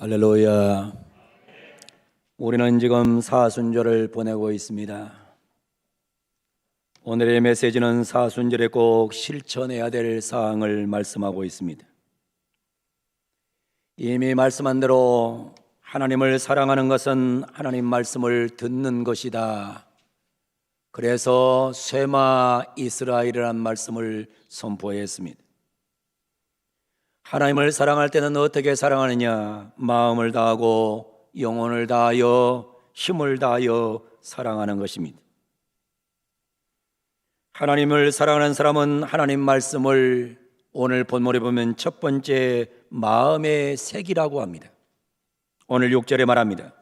할렐루야. 우리는 지금 사순절을 보내고 있습니다. 오늘의 메시지는 사순절에 꼭 실천해야 될 사항을 말씀하고 있습니다. 이미 말씀한 대로 하나님을 사랑하는 것은 하나님 말씀을 듣는 것이다. 그래서 쇠마 이스라엘이라는 말씀을 선포했습니다. 하나님을 사랑할 때는 어떻게 사랑하느냐? 마음을 다하고 영혼을 다하여 힘을 다하여 사랑하는 것입니다. 하나님을 사랑하는 사람은 하나님 말씀을 오늘 본문에 보면 첫 번째 마음에 새기라고 합니다. 오늘 6절에 말합니다.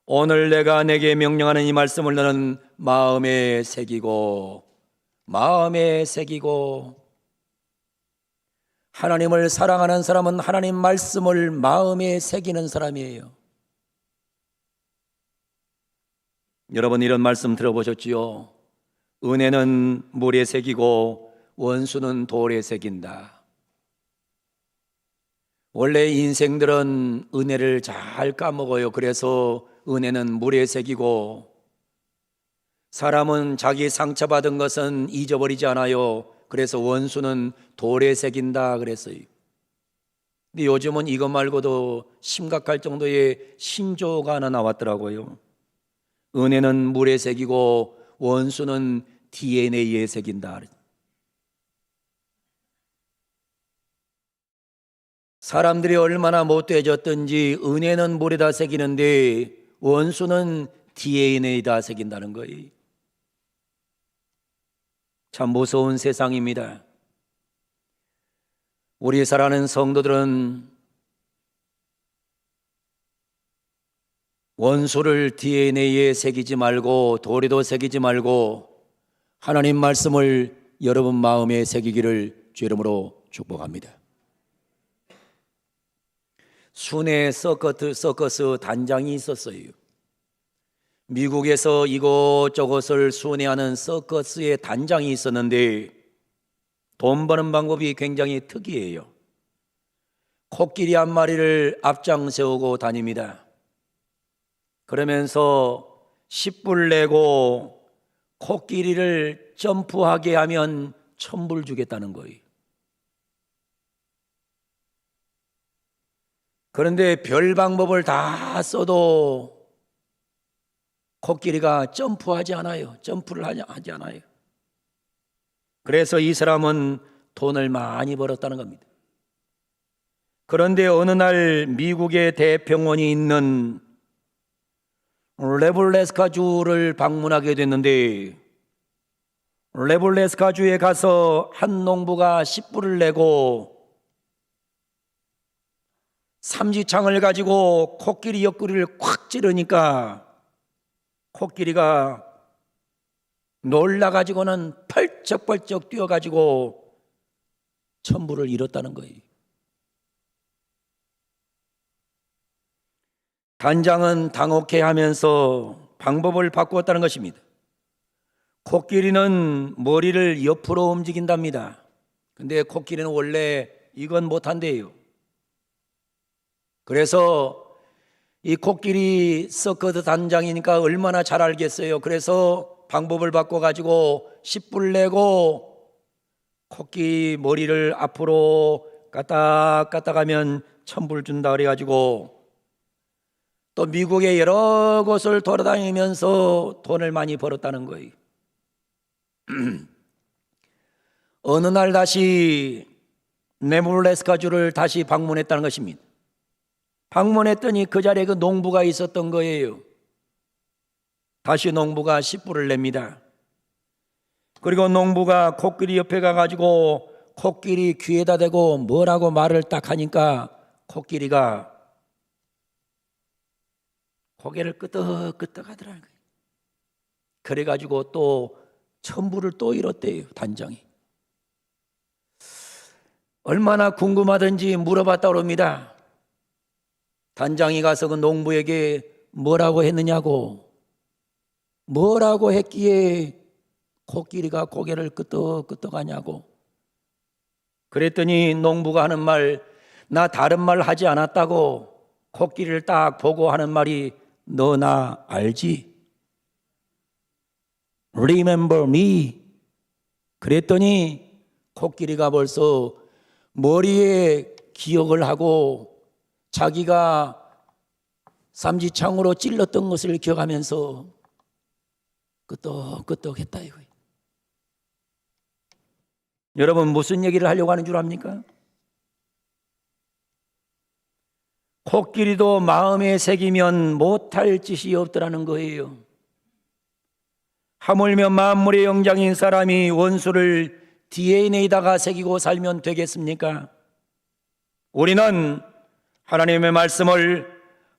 오늘 내가 내게 명령하는 이 말씀을 너는 마음에 새기고 하나님을 사랑하는 사람은 하나님 말씀을 마음에 새기는 사람이에요. 여러분 이런 말씀 들어보셨지요? 은혜는 물에 새기고 원수는 돌에 새긴다. 원래 인생들은 은혜를 잘 까먹어요. 그래서 은혜는 물에 새기고 사람은 자기 상처받은 것은 잊어버리지 않아요. 그래서 원수는 돌에 새긴다 그랬어요. 근데 요즘은 이것 말고도 심각할 정도의 신조어가 하나 나왔더라고요. 은혜는 물에 새기고 원수는 DNA에 새긴다. 사람들이 얼마나 못되어졌든지 은혜는 물에다 새기는데 원수는 DNA에다 새긴다는 거예요. 참 무서운 세상입니다. 우리 살아가는 성도들은 원수를 DNA에 새기지 말고 돌에도 새기지 말고 하나님 말씀을 여러분 마음에 새기기를 주 이름으로 축복합니다. 순회 서커스 단장이 있었어요. 미국에서 이곳저곳을 순회하는 서커스의 단장이 있었는데 돈 버는 방법이 굉장히 특이해요. 코끼리 한 마리를 앞장 세우고 다닙니다. 그러면서 10불 내고 코끼리를 점프하게 하면 1000불 주겠다는 거예요. 그런데 별 방법을 다 써도 코끼리가 점프하지 않아요. 점프를 하지 않아요. 그래서 이 사람은 돈을 많이 벌었다는 겁니다. 그런데 어느 날 미국의 대평원이 있는 네브래스카주를 방문하게 됐는데 네브래스카주에 가서 한 농부가 10불을 내고 삼지창을 가지고 코끼리 옆구리를 콱 찌르니까 코끼리가 놀라가지고는 펄쩍펄쩍 뛰어가지고 1000불을 잃었다는 거예요. 단장은 당혹해하면서 방법을 바꾸었다는 것입니다. 코끼리는 머리를 옆으로 움직인답니다. 근데 코끼리는 원래 이건 못한대요. 그래서 이 코끼리 서커스 단장이니까 얼마나 잘 알겠어요. 그래서 방법을 바꿔가지고 10불 내고 코끼리 머리를 앞으로 까딱 하면 1000불 준다 그래가지고 또 미국의 여러 곳을 돌아다니면서 돈을 많이 벌었다는 거예요. 어느 날 다시 네브래스카주를 다시 방문했다는 것입니다. 방문했더니 그 자리에 그 농부가 있었던 거예요. 다시 농부가 10불을 냅니다. 그리고 농부가 코끼리 옆에 가가지고 코끼리 귀에다 대고 뭐라고 말을 딱 하니까 코끼리가 고개를 끄덕끄덕 하더라는 거예요. 그래가지고 또 1000불을 또 잃었대요. 단장이. 얼마나 궁금하든지 물어봤다고 합니다. 단장이 가서 그 농부에게 뭐라고 했느냐고, 뭐라고 했기에 코끼리가 고개를 끄덕끄덕 하냐고. 그랬더니 농부가 하는 말, 나 다른 말 하지 않았다고. 코끼리를 딱 보고 하는 말이 너 나 알지? Remember me. 그랬더니 코끼리가 벌써 머리에 기억을 하고 자기가 삼지창으로 찔렀던 것을 기억하면서 끄떡끄떡했다 이거예요. 여러분 무슨 얘기를 하려고 하는 줄 압니까? 코끼리도 마음에 새기면 못할 짓이 없더라는 거예요. 하물며 만물의 영장인 사람이 원수를 DNA에다가 새기고 살면 되겠습니까? 우리는 하나님의 말씀을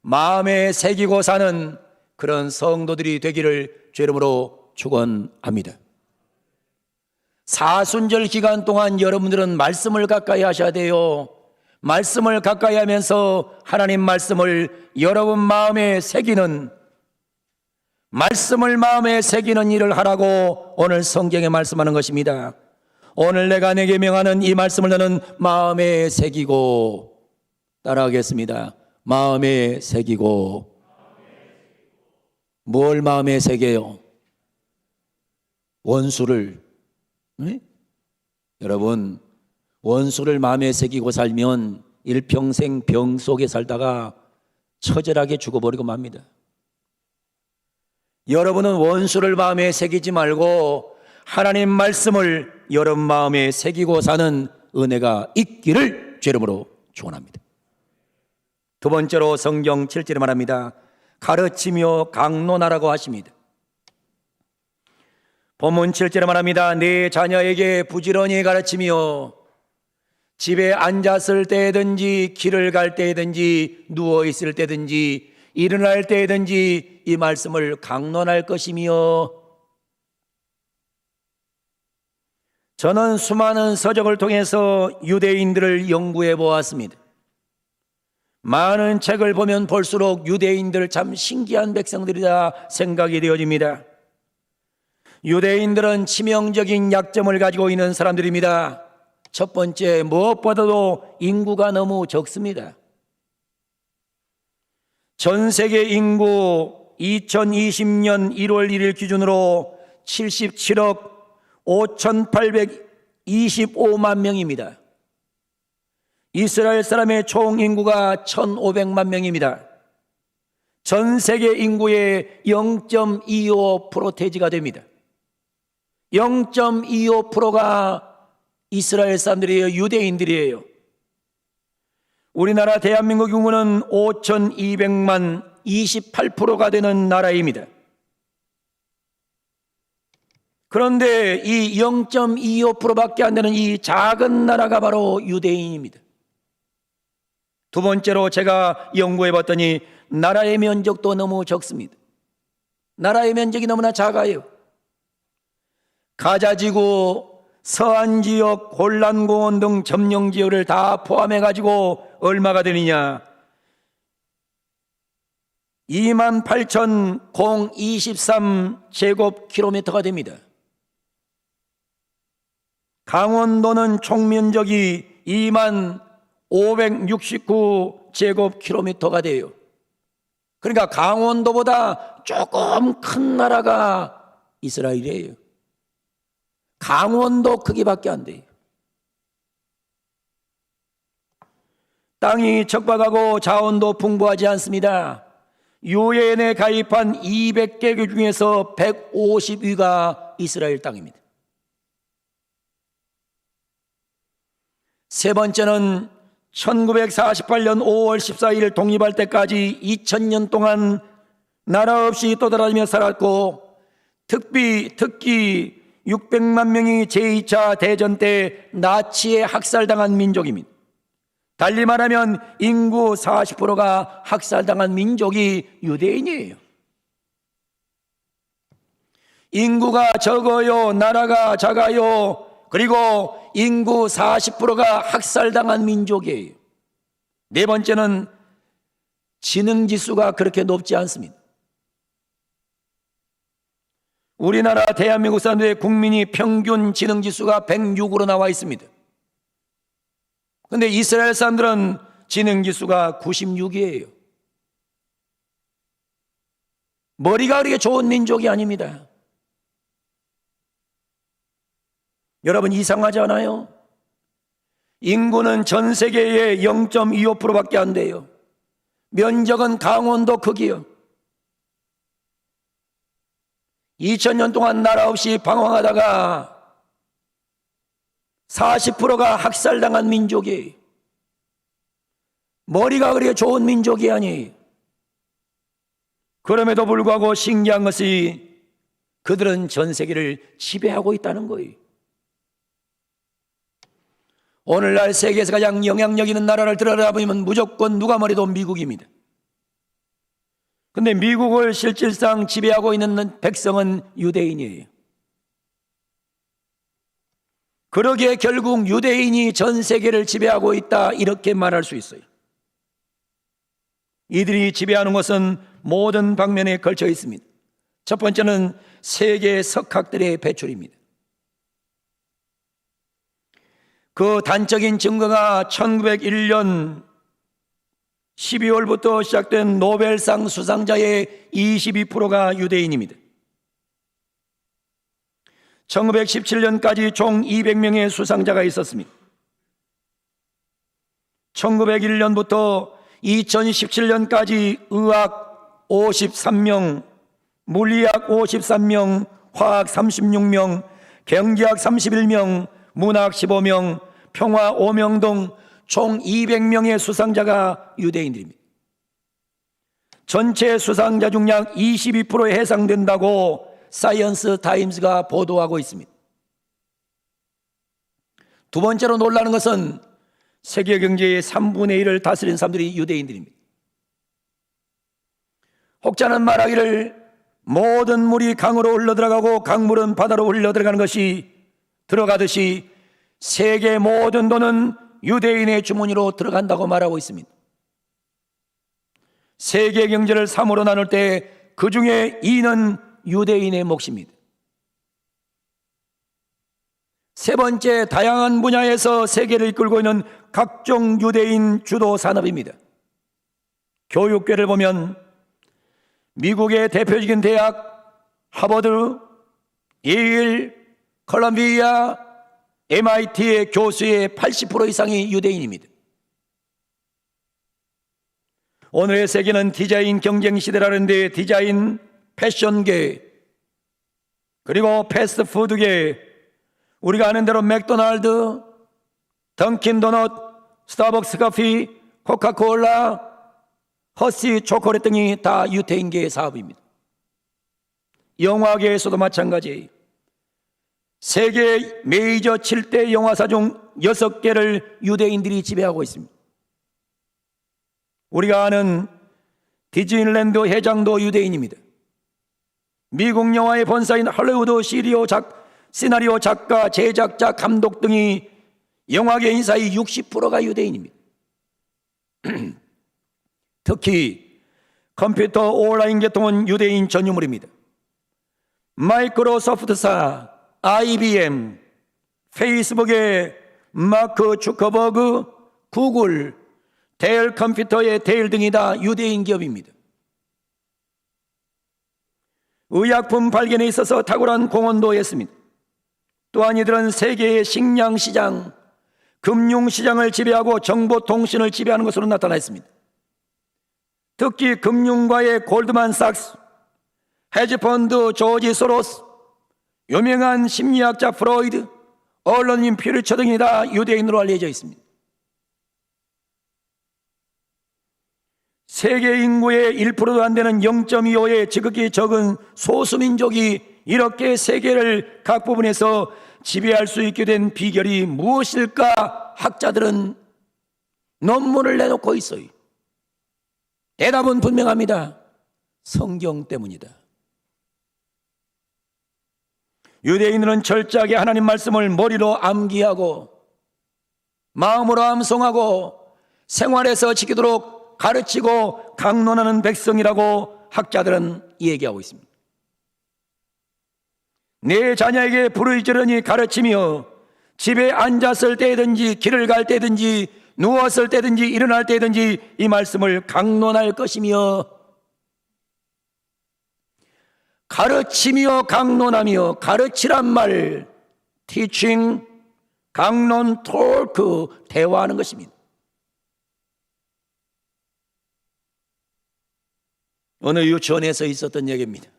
마음에 새기고 사는 그런 성도들이 되기를 주 이름으로 축원합니다. 사순절 기간 동안 여러분들은 말씀을 가까이 하셔야 돼요. 말씀을 가까이 하면서 하나님 말씀을 여러분 마음에 새기는, 말씀을 마음에 새기는 일을 하라고 오늘 성경에 말씀하는 것입니다. 오늘 내가 내게 명하는 이 말씀을 너는 마음에 새기고, 따라하겠습니다. 마음에 새기고. 뭘 마음에 새겨요? 원수를. 네? 여러분 원수를 마음에 새기고 살면 일평생 병 속에 살다가 처절하게 죽어버리고 맙니다. 여러분은 원수를 마음에 새기지 말고 하나님 말씀을 여러분 마음에 새기고 사는 은혜가 있기를 주 이름으로 축원합니다. 두 번째로 성경 7절에 말합니다. 가르치며 강론하라고 하십니다. 본문 7절에 말합니다. 내 자녀에게 부지런히 가르치며 집에 앉았을 때든지 길을 갈 때든지 누워있을 때든지 일어날 때든지 이 말씀을 강론할 것이며, 저는 수많은 서적을 통해서 유대인들을 연구해 보았습니다. 많은 책을 보면 볼수록 유대인들 참 신기한 백성들이다 생각이 되어집니다. 유대인들은 치명적인 약점을 가지고 있는 사람들입니다. 첫 번째, 무엇보다도 인구가 너무 적습니다. 전 세계 인구 2020년 1월 1일 기준으로 77억 5,825만 명입니다. 이스라엘 사람의 총 인구가 1,500만 명입니다. 전 세계 인구의 0.25%대지가 됩니다. 0.25%가 이스라엘 사람들이에요. 유대인들이에요. 우리나라 대한민국 인구는 5,200만 28%가 되는 나라입니다. 그런데 이 0.25%밖에 안 되는 이 작은 나라가 바로 유대인입니다. 두 번째로 제가 연구해 봤더니 나라의 면적도 너무 적습니다. 나라의 면적이 너무나 작아요. 가자지구, 서안지역, 혼란공원 등 점령지역을 다 포함해가지고 얼마가 되느냐? 28,023제곱킬로미터가 됩니다. 강원도는 총면적이 2569제곱킬로미터가 돼요. 그러니까 강원도보다 조금 큰 나라가 이스라엘이에요. 강원도 크기밖에 안 돼요. 땅이 척박하고 자원도 풍부하지 않습니다. 유엔에 가입한 200개국 중에서 150위가 이스라엘 땅입니다. 세 번째는 1948년 5월 14일 독립할 때까지 2000년 동안 나라 없이 떠돌아다니며 살았고, 특히 600만 명이 제2차 대전 때 나치에 학살당한 민족입니다. 달리 말하면 인구 40%가 학살당한 민족이 유대인이에요. 인구가 적어요, 나라가 작아요, 그리고 인구 40%가 학살당한 민족이에요. 네 번째는 지능지수가 그렇게 높지 않습니다. 우리나라 대한민국 사람들의 국민이 평균 지능지수가 106으로 나와 있습니다. 그런데 이스라엘 사람들은 지능지수가 96이에요. 머리가 그렇게 좋은 민족이 아닙니다. 여러분, 이상하지 않아요? 인구는 전 세계의 0.25%밖에 안 돼요. 면적은 강원도 크기요. 2000년 동안 나라 없이 방황하다가 40%가 학살당한 민족이, 머리가 그렇게 좋은 민족이 아니. 그럼에도 불구하고 신기한 것이 그들은 전 세계를 지배하고 있다는 거예요. 오늘날 세계에서 가장 영향력 있는 나라를 들여다보면 무조건 누가 뭐래도 미국입니다. 그런데 미국을 실질상 지배하고 있는 백성은 유대인이에요. 그러기에 결국 유대인이 전 세계를 지배하고 있다, 이렇게 말할 수 있어요. 이들이 지배하는 것은 모든 방면에 걸쳐 있습니다. 첫 번째는 세계 석학들의 배출입니다. 그 단적인 증거가 1901년 12월부터 시작된 노벨상 수상자의 22%가 유대인입니다. 1917년까지 총 200명의 수상자가 있었습니다. 1901년부터 2017년까지 의학 53명, 물리학 53명, 화학 36명, 경제학 31명, 문학 15명, 평화 5명 등 총 200명의 수상자가 유대인들입니다. 전체 수상자 중 약 22%에 해당된다고 사이언스 타임스가 보도하고 있습니다. 두 번째로 놀라는 것은 세계 경제의 3분의 1을 다스리는 사람들이 유대인들입니다. 혹자는 말하기를 모든 물이 강으로 흘러들어가고 강물은 바다로 흘러들어가는 것이 들어가듯이 세계 모든 돈은 유대인의 주머니로 들어간다고 말하고 있습니다. 세계 경제를 3으로 나눌 때 그 중에 2는 유대인의 몫입니다. 세 번째, 다양한 분야에서 세계를 이끌고 있는 각종 유대인 주도 산업입니다. 교육계를 보면 미국의 대표적인 대학 하버드, 예일, 콜롬비아, MIT의 교수의 80% 이상이 유대인입니다. 오늘의 세계는 디자인 경쟁 시대라는데 디자인, 패션계, 그리고 패스트푸드계, 우리가 아는 대로 맥도날드, 던킨도넛, 스타벅스 커피, 코카콜라, 허쉬 초콜릿 등이 다 유대인계의 사업입니다. 영화계에서도 마찬가지예요. 세계 메이저 7대 영화사 중 6개를 유대인들이 지배하고 있습니다. 우리가 아는 디즈니랜드 회장도 유대인입니다. 미국 영화의 본사인 할리우드 시나리오 작가, 제작자, 감독 등이 영화계 인사의 60%가 유대인입니다. 특히 컴퓨터 온라인 계통은 유대인 전유물입니다. 마이크로소프트사, IBM, 페이스북의 마크 주커버그, 구글, 델 컴퓨터의 델 등이 다 유대인 기업입니다. 의약품 발견에 있어서 탁월한 공헌도 했습니다. 또한 이들은 세계의 식량시장, 금융시장을 지배하고 정보통신을 지배하는 것으로 나타났습니다. 특히 금융가의 골드만삭스, 헤지펀드 조지 소로스, 유명한 심리학자 프로이드, 언론인 퓨리처 등이 다 유대인으로 알려져 있습니다. 세계 인구의 1%도 안 되는 0.25의 지극히 적은 소수민족이 이렇게 세계를 각 부분에서 지배할 수 있게 된 비결이 무엇일까? 학자들은 논문을 내놓고 있어요. 대답은 분명합니다. 성경 때문이다. 유대인들은 철저하게 하나님 말씀을 머리로 암기하고 마음으로 암송하고 생활에서 지키도록 가르치고 강론하는 백성이라고 학자들은 얘기하고 있습니다. 내 자녀에게 부르짖으려니 가르치며 집에 앉았을 때든지 길을 갈 때든지 누웠을 때든지 일어날 때든지 이 말씀을 강론할 것이며 가르치며 강론하며, 가르치란 말, teaching, 강론, talk, 대화하는 것입니다. 어느 유치원에서 있었던 얘기입니다.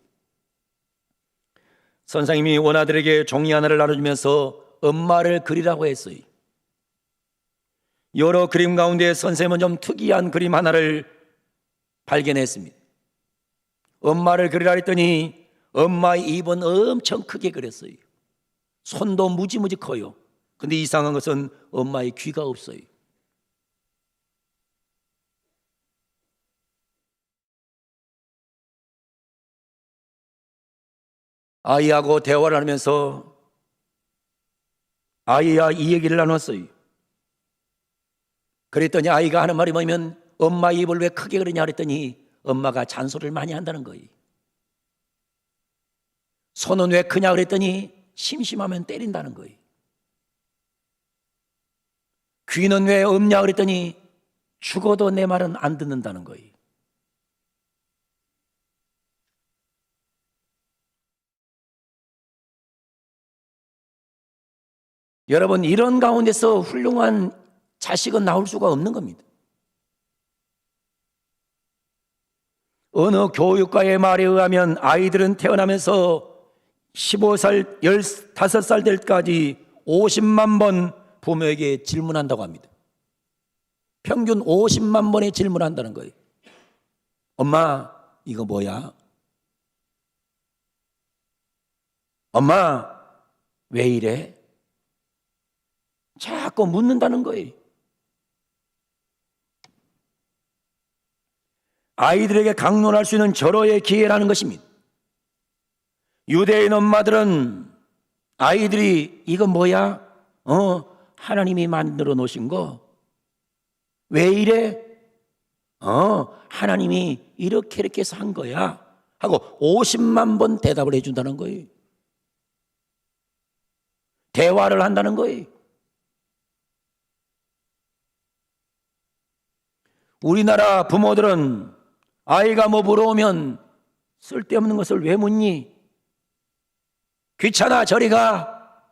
선생님이 원아들에게 종이 하나를 나눠주면서 엄마를 그리라고 했어요. 여러 그림 가운데 선생님은 좀 특이한 그림 하나를 발견했습니다. 엄마를 그리라 했더니 엄마의 입은 엄청 크게 그렸어요. 손도 무지무지 커요. 근데 이상한 것은 엄마의 귀가 없어요. 아이하고 대화를 하면서 아이와 이 얘기를 나눴어요. 그랬더니 아이가 하는 말이 뭐냐면, 엄마 입을 왜 크게 그리냐 그랬더니 엄마가 잔소리를 많이 한다는 거예요. 손은 왜 크냐 그랬더니 심심하면 때린다는 거예요. 귀는 왜 없냐 그랬더니 죽어도 내 말은 안 듣는다는 거예요. 여러분, 이런 가운데서 훌륭한 자식은 나올 수가 없는 겁니다. 어느 교육가의 말에 의하면 아이들은 태어나면서 15살, 15살 될 때까지 50만 번 부모에게 질문한다고 합니다. 평균 50만 번의 질문한다는 거예요. 엄마, 이거 뭐야? 엄마, 왜 이래? 자꾸 묻는다는 거예요. 아이들에게 강론할 수 있는 절호의 기회라는 것입니다. 유대인 엄마들은 아이들이 이거 뭐야? 하나님이 만들어 놓으신 거. 왜 이래? 하나님이 이렇게 해서 한 거야 하고 50만 번 대답을 해준다는 거예요. 대화를 한다는 거예요. 우리나라 부모들은 아이가 뭐 물어오면 쓸데없는 것을 왜 묻니? 귀찮아, 저리 가.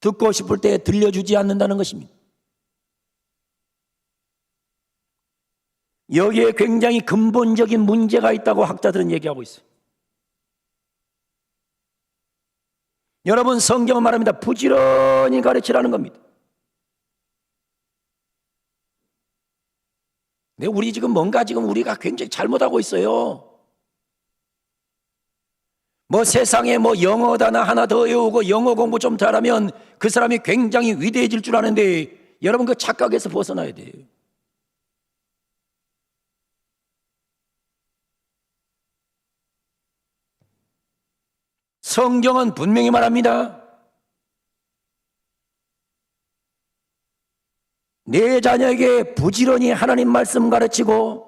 듣고 싶을 때 들려주지 않는다는 것입니다. 여기에 굉장히 근본적인 문제가 있다고 학자들은 얘기하고 있어요. 여러분, 성경은 말합니다. 부지런히 가르치라는 겁니다. 근데 우리 지금 뭔가 지금 우리가 굉장히 잘못하고 있어요. 뭐 세상에 뭐 영어 단어 하나 더 외우고 영어 공부 좀 잘하면 그 사람이 굉장히 위대해질 줄 아는데, 여러분 그 착각에서 벗어나야 돼요. 성경은 분명히 말합니다. 내 자녀에게 부지런히 하나님 말씀 가르치고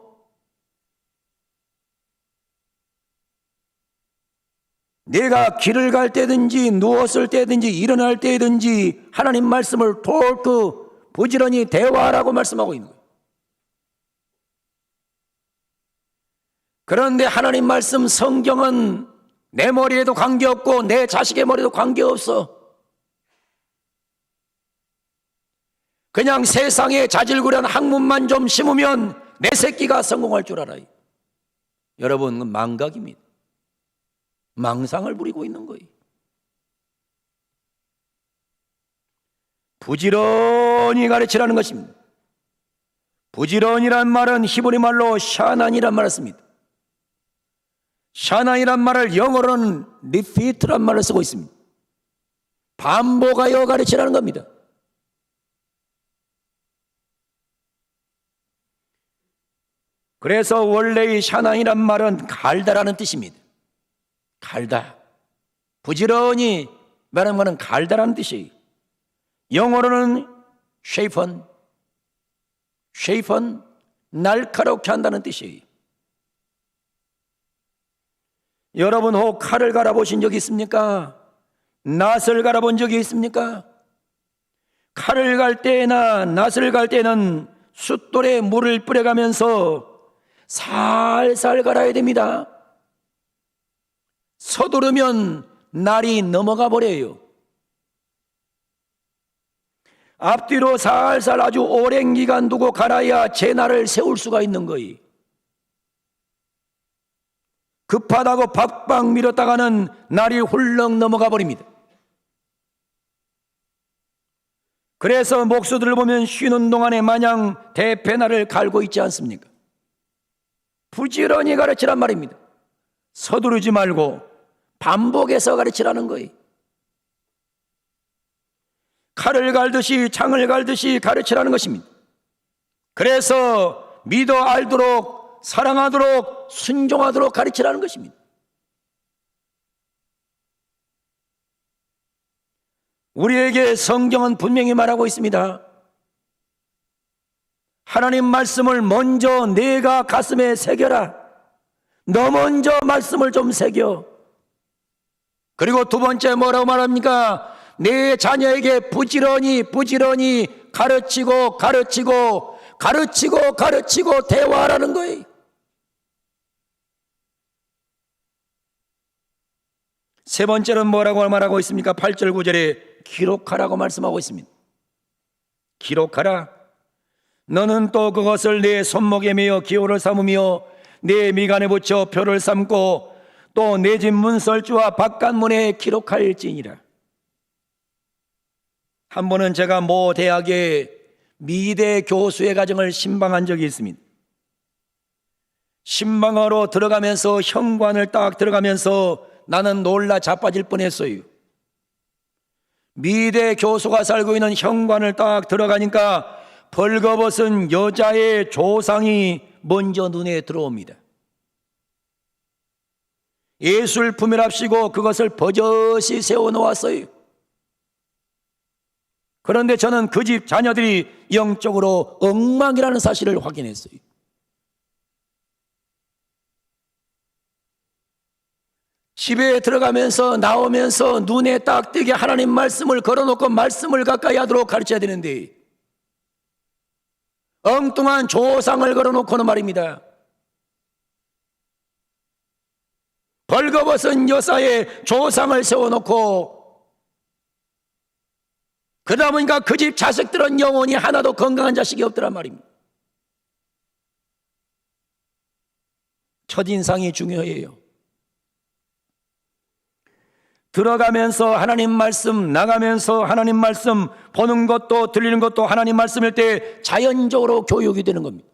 내가 길을 갈 때든지 누웠을 때든지 일어날 때든지 하나님 말씀을 부지런히 대화하라고 말씀하고 있는 거예요. 그런데 하나님 말씀 성경은 내 머리에도 관계없고 내 자식의 머리에도 관계없어. 그냥 세상에 자질구레한 학문만 좀 심으면 내 새끼가 성공할 줄 알아요. 여러분, 망각입니다. 망상을 부리고 있는 거예요. 부지런히 가르치라는 것입니다. 부지런이란 말은 히브리 말로 샤난이란 말을 씁니다. 샤난이란 말을 영어로는 repeat란 말을 쓰고 있습니다. 반복하여 가르치라는 겁니다. 그래서 원래 이 샤난이란 말은 갈다라는 뜻입니다. 갈다. 부지런히 말하는 것은 갈다라는 뜻이에요. 영어로는 shapen, 날카롭게 한다는 뜻이에요. 여러분 혹 칼을 갈아보신 적이 있습니까? 낫을 갈아본 적이 있습니까? 칼을 갈 때나 낫을 갈 때는 숫돌에 물을 뿌려가면서 살살 갈아야 됩니다. 서두르면 날이 넘어가 버려요. 앞뒤로 살살 아주 오랜 기간 두고 갈아야 제 날을 세울 수가 있는 거예요. 급하다고 박박 밀었다가는 날이 훌렁 넘어가 버립니다. 그래서 목수들을 보면 쉬는 동안에 마냥 대패날을 갈고 있지 않습니까? 부지런히 가르치란 말입니다. 서두르지 말고 반복해서 가르치라는 거예요. 칼을 갈듯이 창을 갈듯이 가르치라는 것입니다. 그래서 믿어 알도록, 사랑하도록, 순종하도록 가르치라는 것입니다. 우리에게 성경은 분명히 말하고 있습니다. 하나님 말씀을 먼저 내가 가슴에 새겨라. 너 먼저 말씀을 좀 새겨. 그리고 두 번째 뭐라고 말합니까? 내 자녀에게 부지런히 가르치고 대화하라는 거예요. 세 번째는 뭐라고 말하고 있습니까? 8절 9절에 기록하라고 말씀하고 있습니다. 기록하라. 너는 또 그것을 내 손목에 매어 기호를 삼으며 내 미간에 붙여 표를 삼고 또 내 집 문설주와 바깥문에 기록할지니라. 한 번은 제가 모 대학의 미대 교수의 가정을 신방한 적이 있습니다. 신방하러 들어가면서 현관을 딱 들어가면서 나는 놀라 자빠질 뻔했어요. 미대 교수가 살고 있는 현관을 딱 들어가니까 벌거벗은 여자의 조상이 먼저 눈에 들어옵니다. 예술품이랍시고 그것을 버젓이 세워놓았어요. 그런데 저는 그 집 자녀들이 영적으로 엉망이라는 사실을 확인했어요. 집에 들어가면서 나오면서 눈에 딱 띄게 하나님 말씀을 걸어놓고 말씀을 가까이 하도록 가르쳐야 되는데 엉뚱한 조상을 걸어놓고는 말입니다. 벌거벗은 여사의 조상을 세워놓고 그러다 보니까 그 집 자식들은 영혼이 하나도 건강한 자식이 없더란 말입니다. 첫인상이 중요해요. 들어가면서 하나님 말씀, 나가면서 하나님 말씀, 보는 것도 들리는 것도 하나님 말씀일 때 자연적으로 교육이 되는 겁니다.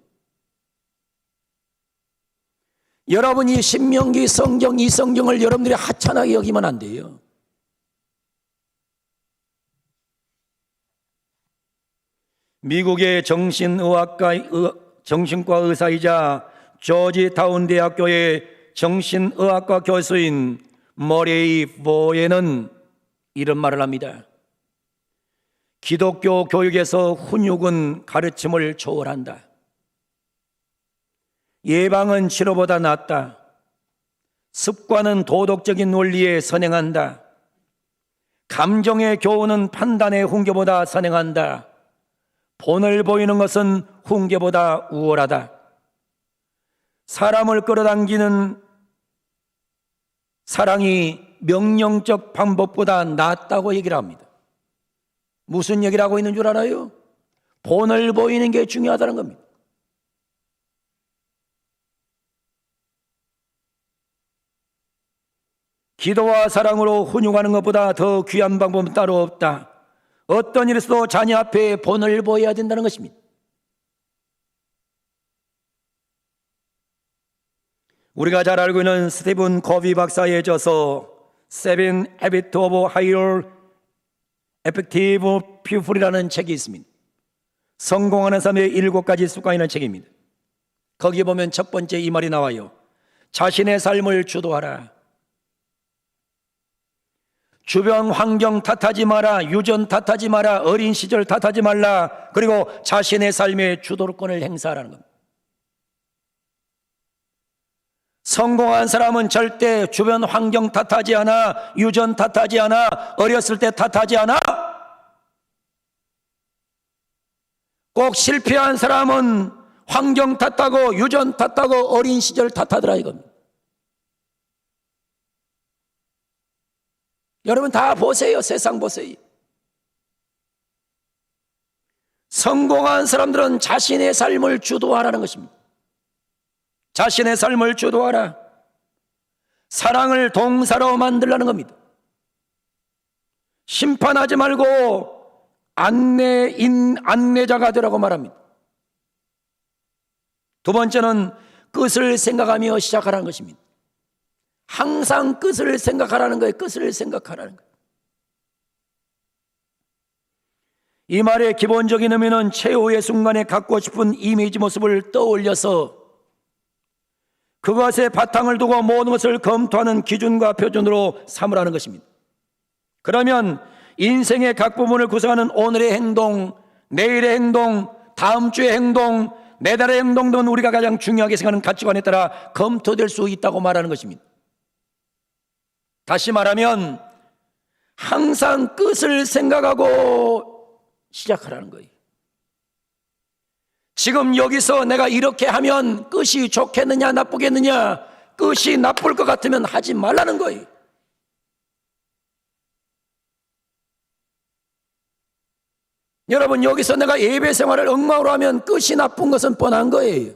여러분이 신명기 성경, 이 성경을 여러분들이 하찮게 여기면 안 돼요. 미국의 정신과 의사이자 조지타운 대학교의 정신의학과 교수인 머레이 보에는 이런 말을 합니다. 기독교 교육에서 훈육은 가르침을 초월한다. 예방은 치료보다 낫다. 습관은 도덕적인 논리에 선행한다. 감정의 교훈은 판단의 훈계보다 선행한다. 본을 보이는 것은 훈계보다 우월하다. 사람을 끌어당기는 사랑이 명령적 방법보다 낫다고 얘기를 합니다. 무슨 얘기를 하고 있는 줄 알아요? 본을 보이는 게 중요하다는 겁니다. 기도와 사랑으로 훈육하는 것보다 더 귀한 방법은 따로 없다. 어떤 일에서도 자녀 앞에 본을 보여야 된다는 것입니다. 우리가 잘 알고 있는 스티븐 코비 박사의 저서 Seven Habits of Highly Effective People이라는 책이 있습니다. 성공하는 삶의 7가지 습관이라는 책입니다. 거기에 보면 첫 번째 이 말이 나와요. 자신의 삶을 주도하라. 주변 환경 탓하지 마라. 유전 탓하지 마라. 어린 시절 탓하지 말라. 그리고 자신의 삶의 주도권을 행사하라는 겁니다. 성공한 사람은 절대 주변 환경 탓하지 않아. 유전 탓하지 않아. 어렸을 때 탓하지 않아. 꼭 실패한 사람은 환경 탓하고 유전 탓하고 어린 시절 탓하더라 이겁니다. 여러분 다 보세요. 세상 보세요. 성공한 사람들은 자신의 삶을 주도하라는 것입니다. 자신의 삶을 주도하라. 사랑을 동사로 만들라는 겁니다. 심판하지 말고 안내자가 되라고 말합니다. 두 번째는 끝을 생각하며 시작하라는 것입니다. 항상 끝을 생각하라는 거예요. 끝을 생각하라는 거예요. 이 말의 기본적인 의미는 최후의 순간에 갖고 싶은 이미지 모습을 떠올려서 그것에 바탕을 두고 모든 것을 검토하는 기준과 표준으로 삼으라는 것입니다. 그러면 인생의 각 부분을 구성하는 오늘의 행동, 내일의 행동, 다음 주의 행동, 내달의 행동 등은 우리가 가장 중요하게 생각하는 가치관에 따라 검토될 수 있다고 말하는 것입니다. 다시 말하면 항상 끝을 생각하고 시작하라는 거예요. 지금 여기서 내가 이렇게 하면 끝이 좋겠느냐 나쁘겠느냐, 끝이 나쁠 것 같으면 하지 말라는 거예요. 여러분, 여기서 내가 예배 생활을 엉망으로 하면 끝이 나쁜 것은 뻔한 거예요.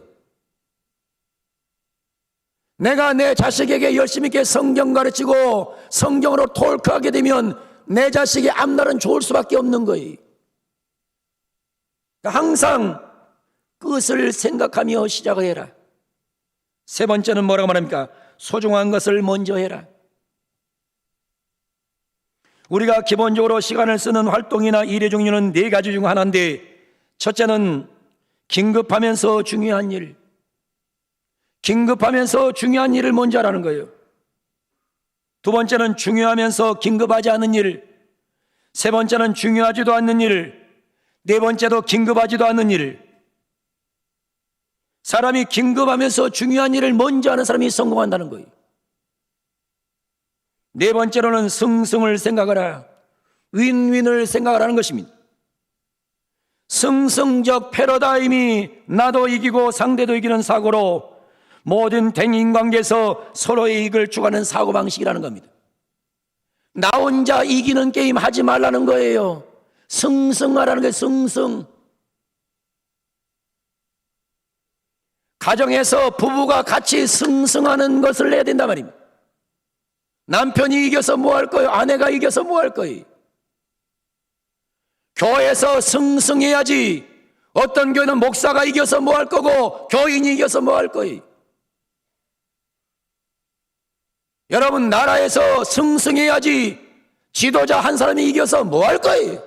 내가 내 자식에게 열심히 있게 성경 가르치고 성경으로 톨크하게 되면 내 자식의 앞날은 좋을 수밖에 없는 거예요. 항상 끝을 생각하며 시작을 해라. 세 번째는 뭐라고 말합니까? 소중한 것을 먼저 해라. 우리가 기본적으로 시간을 쓰는 활동이나 일의 종류는 네 가지 중 하나인데, 첫째는 긴급하면서 중요한 일. 긴급하면서 중요한 일을 먼저 하라는 거예요. 두 번째는 중요하면서 긴급하지 않은 일. 세 번째는 중요하지도 않는 일. 네 번째도 긴급하지도 않은 일. 사람이 긴급하면서 중요한 일을 먼저 하는 사람이 성공한다는 거예요. 네 번째로는 승승을 생각하라. 윈윈을 생각하라는 것입니다. 승승적 패러다임이 나도 이기고 상대도 이기는 사고로 모든 대인관계에서 서로의 이익을 추구하는 사고방식이라는 겁니다. 나 혼자 이기는 게임 하지 말라는 거예요. 승승하라는 게 승승. 가정에서 부부가 같이 승승하는 것을 해야 된단 말입니다. 남편이 이겨서 뭐 할 거예요? 아내가 이겨서 뭐 할 거예요? 교회에서 승승해야지. 어떤 교회는 목사가 이겨서 뭐 할 거고 교인이 이겨서 뭐 할 거예요? 여러분, 나라에서 승승해야지. 지도자 한 사람이 이겨서 뭐 할 거예요?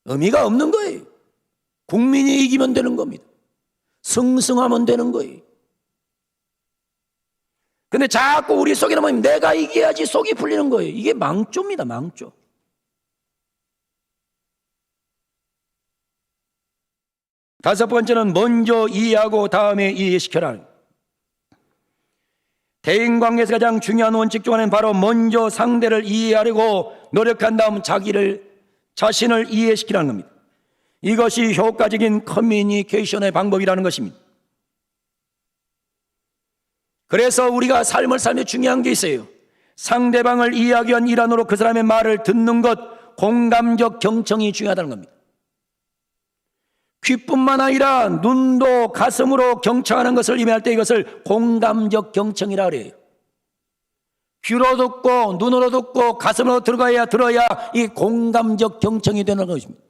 의미가 없는 거예요. 국민이 이기면 되는 겁니다. 승승하면 되는 거예요. 근데 자꾸 우리 속에는 뭐냐면 내가 이겨야지 속이 풀리는 거예요. 이게 망조입니다. 망조. 다섯 번째는 먼저 이해하고 다음에 이해시켜라. 대인관계에서 가장 중요한 원칙 중 하나는 바로 먼저 상대를 이해하려고 노력한 다음 자신을 이해시키라는 겁니다. 이것이 효과적인 커뮤니케이션의 방법이라는 것입니다. 그래서 우리가 삶을 살며 중요한 게 있어요. 상대방을 이해하기 위한 일환으로 그 사람의 말을 듣는 것, 공감적 경청이 중요하다는 겁니다. 귀뿐만 아니라 눈도 가슴으로 경청하는 것을 의미할 때 이것을 공감적 경청이라 그래요. 귀로 듣고 눈으로 듣고 가슴으로 들어야 이 공감적 경청이 되는 것입니다.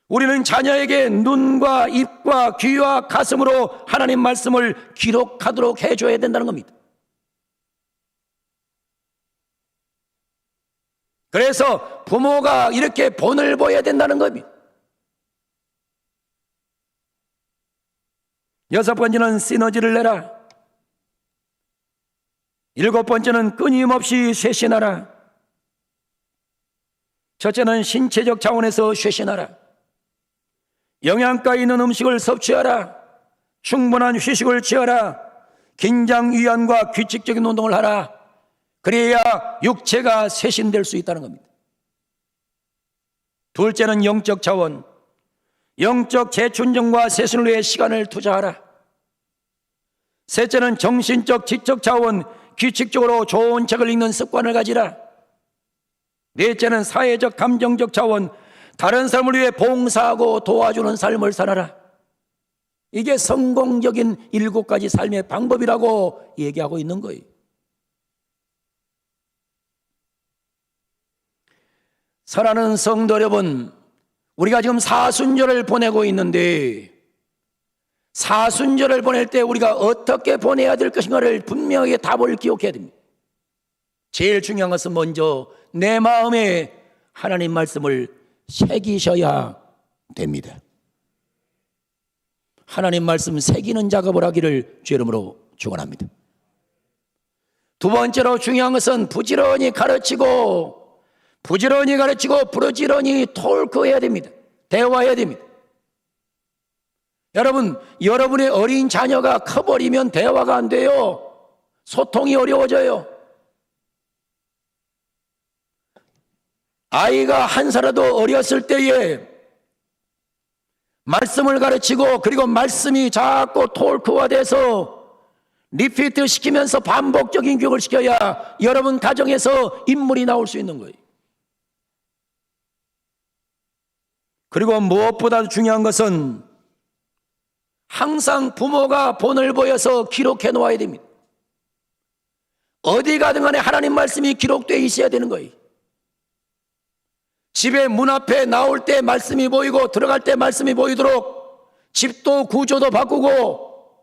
우리는 자녀에게 눈과 입과 귀와 가슴으로 하나님 말씀을 기록하도록 해줘야 된다는 겁니다. 그래서 부모가 이렇게 본을 보여야 된다는 겁니다. 여섯 번째는 시너지를 내라. 일곱 번째는 끊임없이 쇄신하라. 첫째는 신체적 차원에서 쇄신하라. 영양가 있는 음식을 섭취하라. 충분한 휴식을 취하라. 긴장 위안과 규칙적인 운동을 하라. 그래야 육체가 쇄신될 수 있다는 겁니다. 둘째는 영적 차원. 영적 재충전과 쇄신을 위해 시간을 투자하라. 셋째는 정신적 지적 차원. 규칙적으로 좋은 책을 읽는 습관을 가지라. 넷째는 사회적 감정적 자원, 다른 사람을 위해 봉사하고 도와주는 삶을 살아라. 이게 성공적인 7가지 삶의 방법이라고 얘기하고 있는 거예요. 사랑하는 성도 여러분, 우리가 지금 사순절을 보내고 있는데 사순절을 보낼 때 우리가 어떻게 보내야 될 것인가를 분명하게 답을 기억해야 됩니다. 제일 중요한 것은 먼저 내 마음에 하나님 말씀을 새기셔야 됩니다. 하나님 말씀 새기는 작업을 하기를 주 이름으로 축원합니다. 두 번째로 중요한 것은 부지런히 가르치고 부지런히 톨크해야 됩니다. 대화해야 됩니다. 여러분, 여러분의 어린 자녀가 커버리면 대화가 안 돼요. 소통이 어려워져요. 아이가 한 살라도 어렸을 때에 말씀을 가르치고 그리고 말씀이 자꾸 톨크화돼서 리피트 시키면서 반복적인 교육을 시켜야 여러분 가정에서 인물이 나올 수 있는 거예요. 그리고 무엇보다 중요한 것은 항상 부모가 본을 보여서 기록해 놓아야 됩니다. 어디 가든 간에 하나님 말씀이 기록되어 있어야 되는 거예요. 집에 문 앞에 나올 때 말씀이 보이고 들어갈 때 말씀이 보이도록 집도 구조도 바꾸고,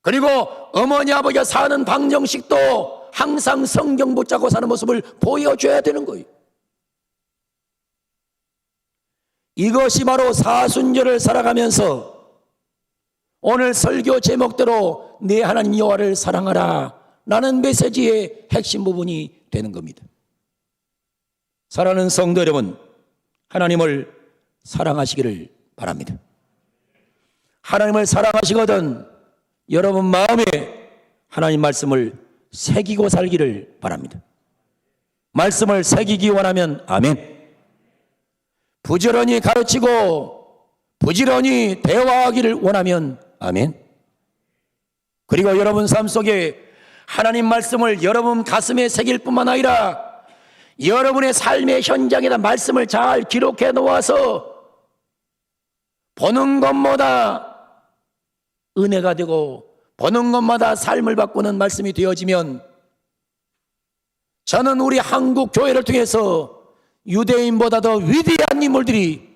그리고 어머니 아버지가 사는 방정식도 항상 성경 붙잡고 사는 모습을 보여줘야 되는 거예요. 이것이 바로 사순절을 살아가면서 오늘 설교 제목대로 내 하나님 여호와를 사랑하라 라는 메시지의 핵심 부분이 되는 겁니다. 사랑하는 성도 여러분, 하나님을 사랑하시기를 바랍니다. 하나님을 사랑하시거든 여러분 마음에 하나님 말씀을 새기고 살기를 바랍니다. 말씀을 새기기 원하면 아멘. 부지런히 가르치고 부지런히 대화하기를 원하면 아멘. 그리고 여러분 삶 속에 하나님 말씀을 여러분 가슴에 새길 뿐만 아니라 여러분의 삶의 현장에다 말씀을 잘 기록해 놓아서 보는 것마다 은혜가 되고 보는 것마다 삶을 바꾸는 말씀이 되어지면, 저는 우리 한국 교회를 통해서 유대인보다 더 위대한 인물들이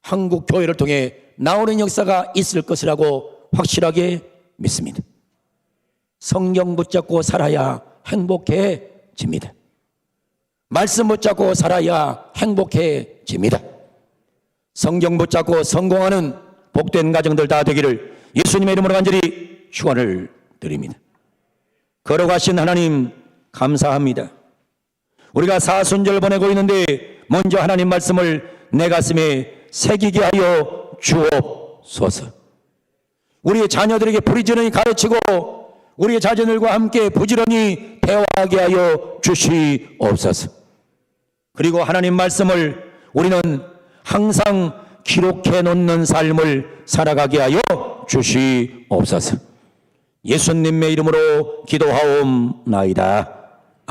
한국 교회를 통해 나오는 역사가 있을 것이라고 확실하게 믿습니다. 성경 붙잡고 살아야 행복해집니다. 말씀 붙잡고 살아야 행복해집니다. 성경 붙잡고 성공하는 복된 가정들 다 되기를 예수님의 이름으로 간절히 축원을 드립니다. 걸어가신 하나님 감사합니다. 우리가 사순절 보내고 있는데 먼저 하나님 말씀을 내 가슴에 새기게 하여 주옵소서. 우리의 자녀들에게 부지런히 가르치고 우리의 자녀들과 함께 부지런히 대화하게 하여 주시옵소서. 그리고 하나님 말씀을 우리는 항상 기록해 놓는 삶을 살아가게 하여 주시옵소서. 예수님의 이름으로 기도하옵나이다.